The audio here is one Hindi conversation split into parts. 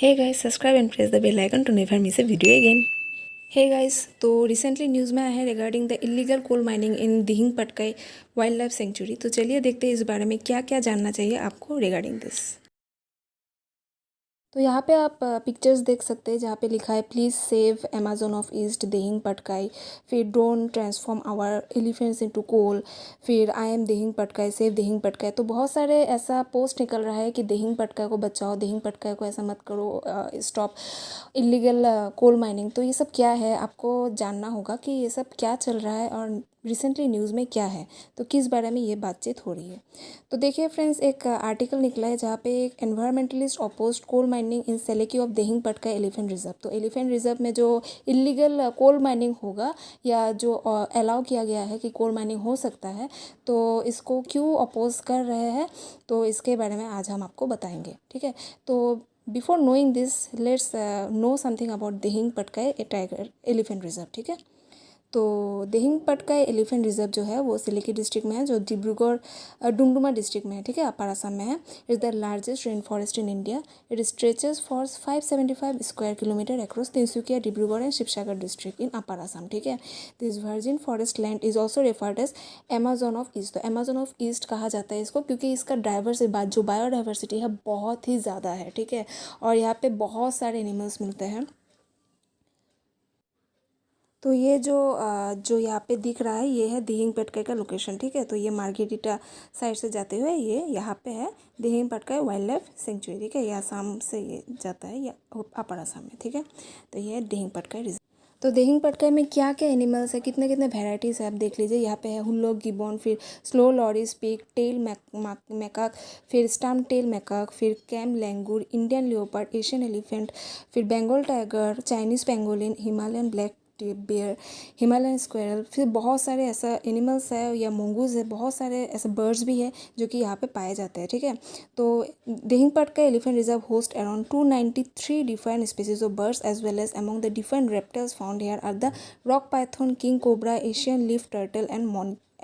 Hey guys, subscribe and press the bell icon to never miss a video again. Hey guys, तो रिसेंटली न्यूज़ में आया है regarding the illegal coal mining in Dihing Patkai wildlife sanctuary. तो चलिए देखते हैं इस बारे में क्या क्या जानना चाहिए आपको रिगार्डिंग दिस। तो यहाँ पे आप पिक्चर्स देख सकते हैं जहाँ पे लिखा है please save Amazon of East Dehing Patkai, फिर don't transform our elephants into coal, फिर I am Dehing Patkai save Dihing Patkai. तो बहुत सारे ऐसा पोस्ट निकल रहा है कि दिहिंग पटकाई को बचाओ, दिहिंग पटकाई को ऐसा मत करो, स्टॉप इलीगल कोल माइनिंग। तो ये सब क्या है आपको जानना होगा कि ये सब क्या चल रहा है और रिसेंटली न्यूज़ में क्या है, तो किस बारे में ये बातचीत हो रही है। तो देखिए फ्रेंड्स, एक आर्टिकल निकला है जहाँ पे एक environmentalist opposed coal mining in Saleki of Dihing Patkai elephant reserve. तो एलिफेंट रिजर्व में जो इलीगल कोल माइनिंग होगा या जो अलाउ किया गया है कि कोल माइनिंग हो सकता है, तो इसको क्यों अपोज कर रहे हैं, तो इसके बारे में आज हम आपको बताएंगे। ठीक है, तो before knowing this let's know something about Dihing Patkai tiger elephant reserve. ठीक है, तो दिहिंग पटकाई एलिफेंट रिजर्व जो है वो सिलेकी डिस्ट्रिक्ट में है, जो डिब्रूगढ़ डुमडुमा डिस्ट्रिक्ट में है। ठीक है, अपर असम में है। Is the largest rain forest in India. It stretches for 575 square kilometre across Tinsukia, Dibrugarh and Sivasagar district in upper Assam. ठीक है, this virgin forest land is also referred as Amazon of East. तो अमेजोन ऑफ ईस्ट कहा जाता है इसको क्योंकि इसका जो बायोडाइवर्सिटी है बहुत ही ज़्यादा है। ठीक है, और यहाँ पे बहुत सारे एनिमल्स मिलते हैं। तो ये जो यहाँ पे दिख रहा है ये है दिहिंग पटकाई का लोकेशन। ठीक है, तो ये मार्गेरिटा साइड से जाते हुए ये यहाँ पे है Dihing Patkai wildlife century. ठीक है, ये आसाम से ये जाता है या अपर आसाम में। ठीक है, तो ये है दिहिंग पटकाई रिजर्व। तो दिहिंग पटकाई में क्या क्या एनिमल्स है, कितने कितने वेराइटीज़ है आप देख लीजिए। यहाँ पे है हुल्लोक गिबॉन, फिर slow loris pig, tail macaque, फिर स्टम्प टेल मैकाक, फिर कैम langur, Indian leopard, Asian elephant, फिर Bengal tiger, Chinese pangolin, Himalayan black bear, Himalayan squirrel, फिर बहुत सारे ऐसा एनिमल्स है या मोंगूज है, बहुत सारे ऐसे बर्ड्स भी है जो कि यहाँ पे पाए जाते हैं। ठीक है, तो Dihing Patkai elephant reserve host around 293 different species of birds as well as among the different reptiles found here are the rock python, king cobra, Asian leaf turtle and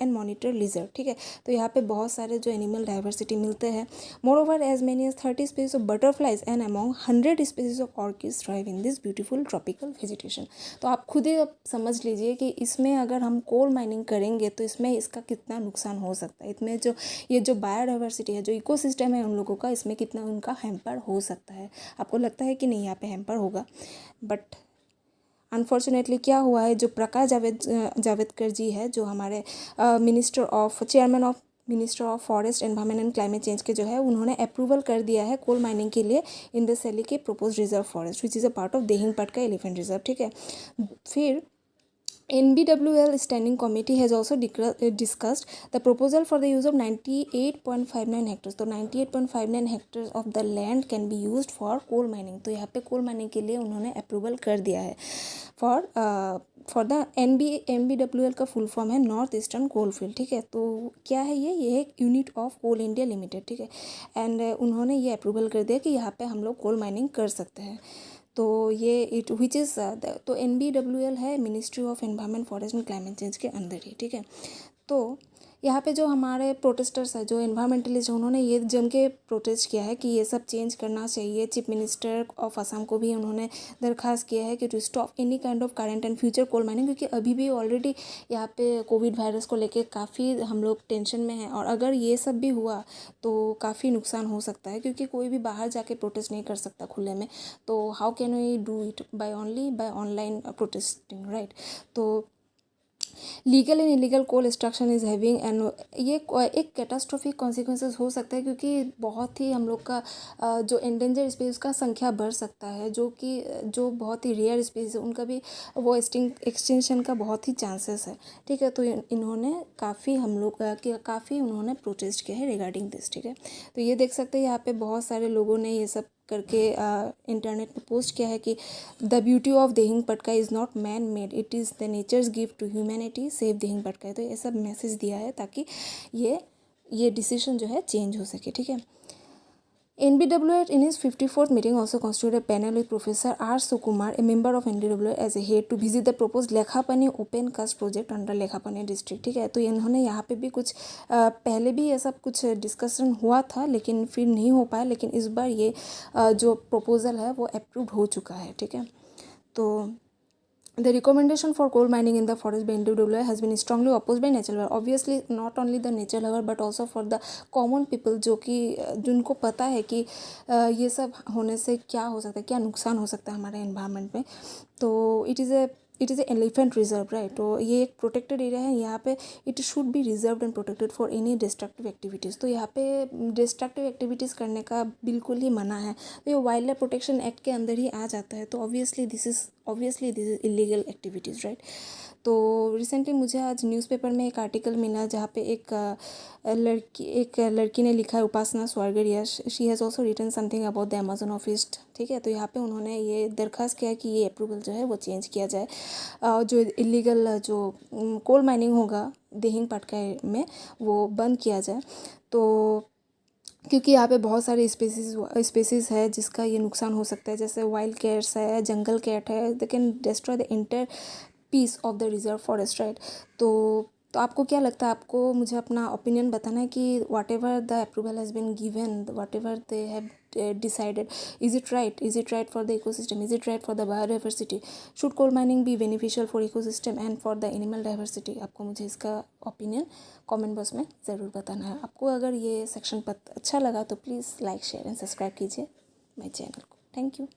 monitor lizard. ठीक है, तो यहाँ पे बहुत सारे जो एनिमल डाइवर्सिटी मिलते हैं। Moreover as many as 30 species of butterflies and among 100 species of orchids thrive in this beautiful tropical vegetation. तो आप खुद ही अब समझ लीजिए कि इसमें अगर हम कोल माइनिंग करेंगे तो इसमें इसका कितना नुकसान हो सकता है, इसमें जो बायोडाइवर्सिटी है, जो इकोसिस्टम है उन लोगों का, इसमें कितना उनका हैम्पर हो सकता है। आपको लगता है कि नहीं यहाँ पे हैम्पर होगा, बट अनफॉर्चुनेटली क्या हुआ है, जो प्रकाश जावड़ेकर जी है, जो हमारे chairman of minister of forest environment and climate change के जो है, उन्होंने अप्रूवल कर दिया है कोल माइनिंग के लिए इन द सेली के propose reserve forest which is a part of Dihing Patkai elephant reserve. ठीक है, फिर NBWL Standing Committee has also discussed the proposal for the use of 98.59 hectares. तो 98.59 hectares of the land can be used for coal mining. तो यहाँ पे coal mining के लिए उन्होंने अप्रूवल कर दिया है फॉर द NBWL का फुल फॉर्म है नॉर्थ ईस्टर्न कोल फील्ड। ठीक है, तो क्या है ये एक unit of coal India limited. ठीक है, एंड उन्होंने ये अप्रूवल कर दिया कि यहाँ पे हम लोग कोल माइनिंग कर सकते हैं। तो ये विच इज़ तो NBWL है ministry of environment forest and climate change के अंदर ही। ठीक है, तो यहाँ पे जो हमारे प्रोटेस्टर्स है, जो एनवायरमेंटलिस्ट, उन्होंने ये जम के प्रोटेस्ट किया है कि ये सब चेंज करना चाहिए। चीफ मिनिस्टर ऑफ असम को भी उन्होंने दरख्वास्त किया है कि to stop any kind of current and future coal mining, क्योंकि अभी भी ऑलरेडी यहाँ पे कोविड वायरस को लेके काफ़ी हम लोग टेंशन में हैं, और अगर ये सब भी हुआ तो काफ़ी नुकसान हो सकता है, क्योंकि कोई भी बाहर जाके प्रोटेस्ट नहीं कर सकता खुले में। तो how can we do it by online protesting, right. तो legal and illegal coal extraction is having and ये एक कैटास्ट्रोफिक कॉन्सिक्वेंसेस हो सकता है, क्योंकि बहुत ही हम लोग का जो एंडेंजर स्पीसीज का संख्या बढ़ सकता है, जो बहुत ही रेयर स्पीसीज है उनका भी वो एक्सटेंशन का बहुत ही चांसेस है। ठीक है, तो इन्होंने काफ़ी उन्होंने प्रोटेस्ट किया है रिगार्डिंग दिस। ठीक है, तो ये देख सकते हैं यहाँ पे बहुत सारे लोगों ने ये सब करके इंटरनेट पे पोस्ट किया है कि the beauty of Dihing Patkai is not man made, it is the nature's gift to humanity, save Dihing Patkai. तो ये सब मैसेज दिया है ताकि ये डिसीजन जो है चेंज हो सके। ठीक है, NBWA in his 54th meeting also constituted a panel with Professor R. Sukumar, a member of NBWA, as a head to visit the proposed लेखापनी open cast project under लेखापनी district. ठीक है, तो इन्होंने यहाँ पे भी कुछ पहले भी ये सब कुछ डिस्कशन हुआ था लेकिन फिर नहीं हो पाया, लेकिन इस बार ये जो प्रपोजल है वो अप्रूव हो चुका है. ठीक है, तो the recommendation for coal mining in the forest by NWA has been strongly opposed by nature lover. Obviously not only the nature lover but also for the common people, जो कि जिनको पता है कि ये सब होने से क्या हो सकता है, क्या नुकसान हो सकता है हमारे एनवायरनमेंट में. तो it is a elephant reserve, right. तो ये एक प्रोटेक्टेड एरिया है. यहाँ पे it should be reserved and protected for any destructive activities. तो यहाँ पे डिस्ट्रक्टिव एक्टिविटीज़ करने का बिल्कुल ही मना है. तो ये वाइल्ड लाइफ प्रोटेक्शन एक्ट के अंदर ही आ जाता है. तो obviously this is illegal activities, right. तो रिसेंटली मुझे आज न्यूज़पेपर में एक आर्टिकल मिला जहाँ पे एक लड़की ने लिखा है, Upasana Swargiary. She has also written something about the Amazon of East. ठीक है, तो यहाँ पे उन्होंने ये दरख्वास्त किया कि ये अप्रूवल जो है वो चेंज किया जाए. जो इलीगल जो कोल माइनिंग होगा दिहिंग पटकाई में वो बंद किया जाए. तो क्योंकि यहाँ पे बहुत सारे स्पेसीज़ है जिसका ये नुकसान हो सकता है, जैसे वाइल्ड कैट्स है, जंगल कैट है. They can destroy the inter piece of the reserve forest, right. तो आपको क्या लगता है, आपको मुझे अपना ओपिनियन बताना है कि whatever the approval has been given, whatever they have decided, is it right for the ecosystem, is it right for the biodiversity, should coal mining be beneficial for ecosystem and for the animal diversity. आपको मुझे इसका ओपिनियन कमेंट बॉक्स में ज़रूर बताना है. आपको अगर ये सेक्शन अच्छा लगा तो please like share and subscribe कीजिए माय चैनल को. Thank you.